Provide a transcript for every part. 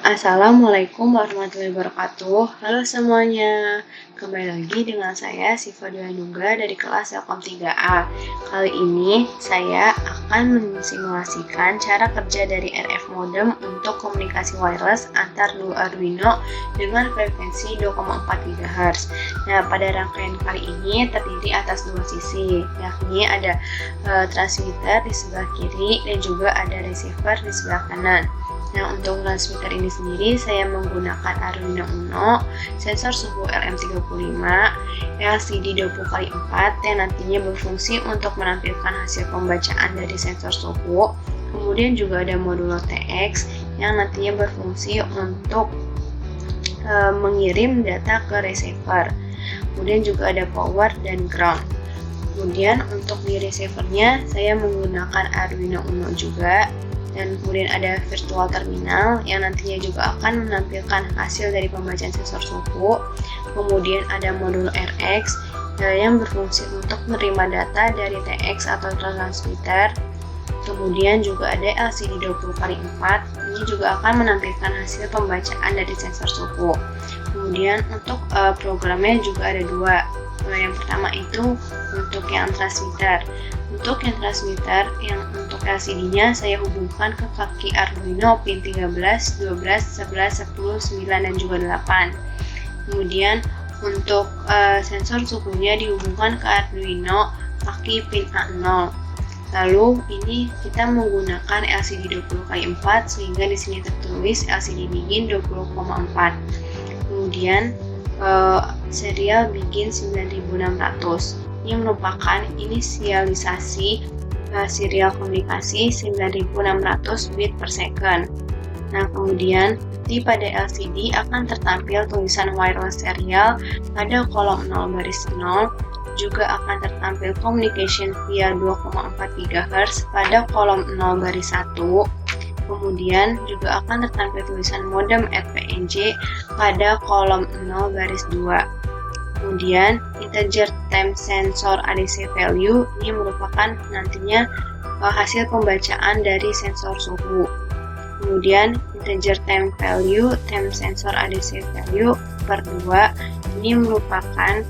Assalamualaikum warahmatullahi wabarakatuh. Halo semuanya, kembali lagi dengan saya Siva Dwanugra dari kelas Telkom 3A. Kali ini saya akan mensimulasikan cara kerja dari RF modem untuk komunikasi wireless antar dua Arduino dengan frekuensi 2,4 GHz. Nah, pada rangkaian kali ini terdiri atas dua sisi, yakni ada transmitter di sebelah kiri dan juga ada receiver di sebelah kanan. Nah, untuk transmitter ini sendiri saya menggunakan Arduino Uno, sensor suhu LM35, LCD 20x4 yang nantinya berfungsi untuk menampilkan hasil pembacaan dari sensor suhu. Kemudian juga ada modulo TX yang nantinya berfungsi untuk mengirim data ke receiver. Kemudian juga ada power dan ground. Kemudian untuk di receivernya saya menggunakan Arduino Uno juga. Dan kemudian ada virtual terminal yang nantinya juga akan menampilkan hasil dari pembacaan sensor suhu. Kemudian ada modul RX yang berfungsi untuk menerima data dari TX atau transmitter. Kemudian juga ada LCD 20x4, ini juga akan menampilkan hasil pembacaan dari sensor suhu. Kemudian untuk programnya juga ada dua. Yang pertama itu untuk yang transmitter. Untuk yang transmitter, yang untuk LCD-nya saya hubungkan ke kaki Arduino pin 13, 12, 11, 10, 9, dan juga 8. Kemudian untuk sensor suhunya dihubungkan ke Arduino kaki pin A0. Lalu ini kita menggunakan LCD 20x4 sehingga di sini tertulis LCD begin 20,4. Kemudian serial begin 9600. Yang merupakan inisialisasi serial komunikasi 9600 bit per second. Nah, kemudian pada LCD akan tertampil tulisan wireless serial pada kolom 0 baris 0, juga akan tertampil communication via 2,4 GHz pada kolom 0 baris 1. Kemudian juga akan tertampil tulisan modem FPNJ pada kolom 0 baris 2. Kemudian integer time sensor ADC value ini merupakan nantinya hasil pembacaan dari sensor suhu. Kemudian integer time value time sensor ADC value per 2 ini merupakan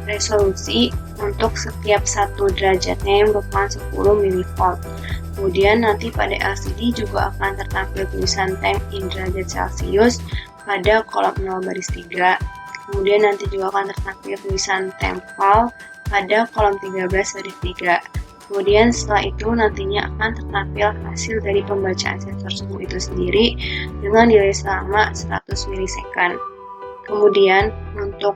resolusi untuk setiap 1 derajatnya yang merupakan 10 mV. Kemudian nanti pada LCD juga akan tertampil tulisan time in derajat Celcius pada kolom 0 baris 3. Kemudian nanti juga akan tertampil tulisan tempo pada kolom 13 baris 3. Kemudian setelah itu nantinya akan tertampil hasil dari pembacaan sensor suhu itu sendiri dengan delay selama 100 milisecond. Kemudian untuk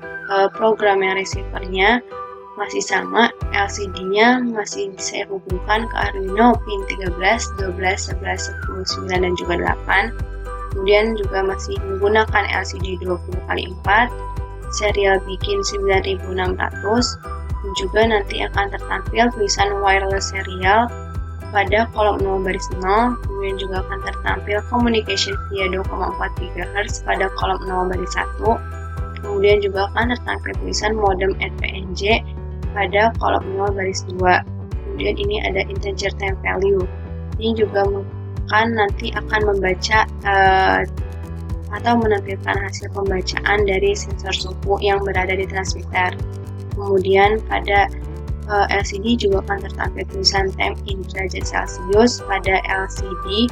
program yang receivernya masih sama, LCD-nya masih saya hubungkan ke Arduino pin 13, 12, 11, 10, 9, dan juga 8. Kemudian juga masih menggunakan LCD 20x4, serial bikin 9600, dan juga nanti akan tertampil tulisan wireless serial pada kolom 0 baris 0. Kemudian juga akan tertampil communication via 2,4 GHz pada kolom 0 baris 1. Kemudian juga akan tertampil tulisan modem FPNJ pada kolom 0 baris 2. Kemudian ini ada integer time value. Ini juga nanti akan membaca atau menampilkan hasil pembacaan dari sensor suhu yang berada di transmitter. Kemudian pada LCD juga akan tertampil tulisan time in derajat Celcius pada LCD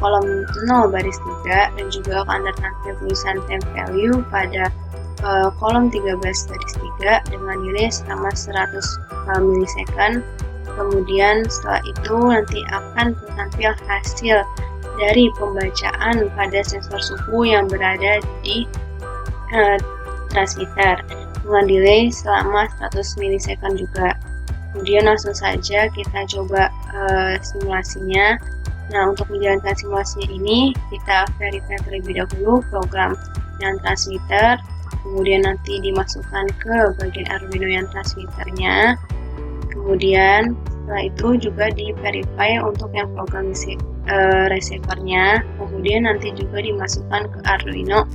kolom 0 baris 3, dan juga akan tertampil tulisan time value pada kolom 13 baris 3 dengan delay selama 100 milisecond. Kemudian setelah itu nanti akan tertampil hasil dari pembacaan pada sensor suhu yang berada di transmitter dengan delay selama 100 milisecond juga. Kemudian langsung saja kita coba simulasinya. Nah, untuk menjalankan simulasinya ini kita verify terlebih dahulu program yang transmitter, kemudian nanti dimasukkan ke bagian Arduino yang transmitternya. Kemudian setelah itu juga di verify untuk yang program receivernya, kemudian nanti juga dimasukkan ke Arduino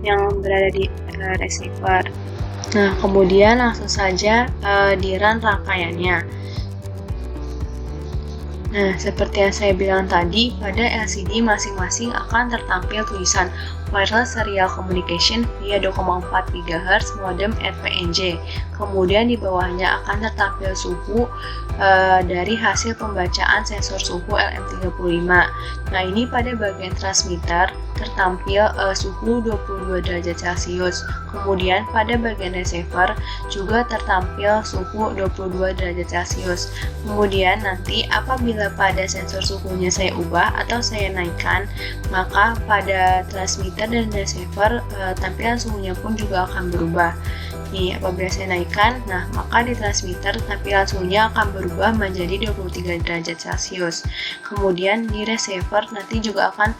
yang berada di receiver. Nah, kemudian langsung saja di run rangkaiannya. Nah, seperti yang saya bilang tadi, pada LCD masing-masing akan tertampil tulisan Wireless Serial Communication via 2,4 GHz modem RPNJ. Kemudian di bawahnya akan tertampil suhu dari hasil pembacaan sensor suhu LM35. Nah, ini pada bagian transmitter tertampil suhu 22 derajat Celcius. Kemudian pada bagian receiver juga tertampil suhu 22 derajat Celcius. Kemudian nanti apabila pada sensor suhunya saya ubah atau saya naikkan, maka pada transmitter dan receiver tampilan suhunya pun juga akan berubah. Nih, apabila saya naikkan, nah maka di transmitter tampilan suhunya akan berubah menjadi 23 derajat Celcius. Kemudian di receiver nanti juga akan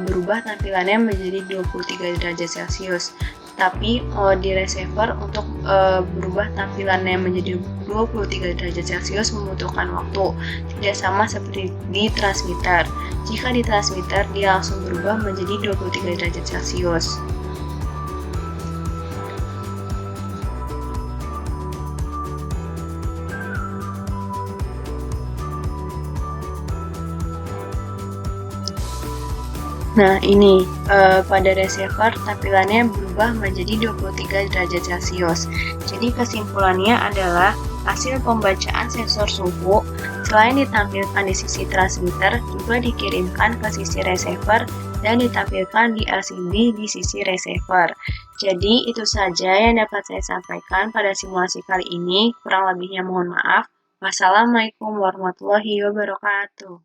berubah tampilannya menjadi 23 derajat Celcius. Tapi di receiver untuk berubah tampilannya menjadi 23 derajat Celcius membutuhkan waktu, tidak sama seperti di transmitter. Jika di transmitter dia langsung berubah menjadi 23 derajat Celcius. Nah, ini pada receiver tampilannya berubah menjadi 23 derajat Celcius. Jadi kesimpulannya adalah hasil pembacaan sensor suhu selain ditampilkan di sisi transmitter juga dikirimkan ke sisi receiver dan ditampilkan di LCD di sisi receiver. Jadi itu saja yang dapat saya sampaikan pada simulasi kali ini. Kurang lebihnya mohon maaf. Wassalamualaikum warahmatullahi wabarakatuh.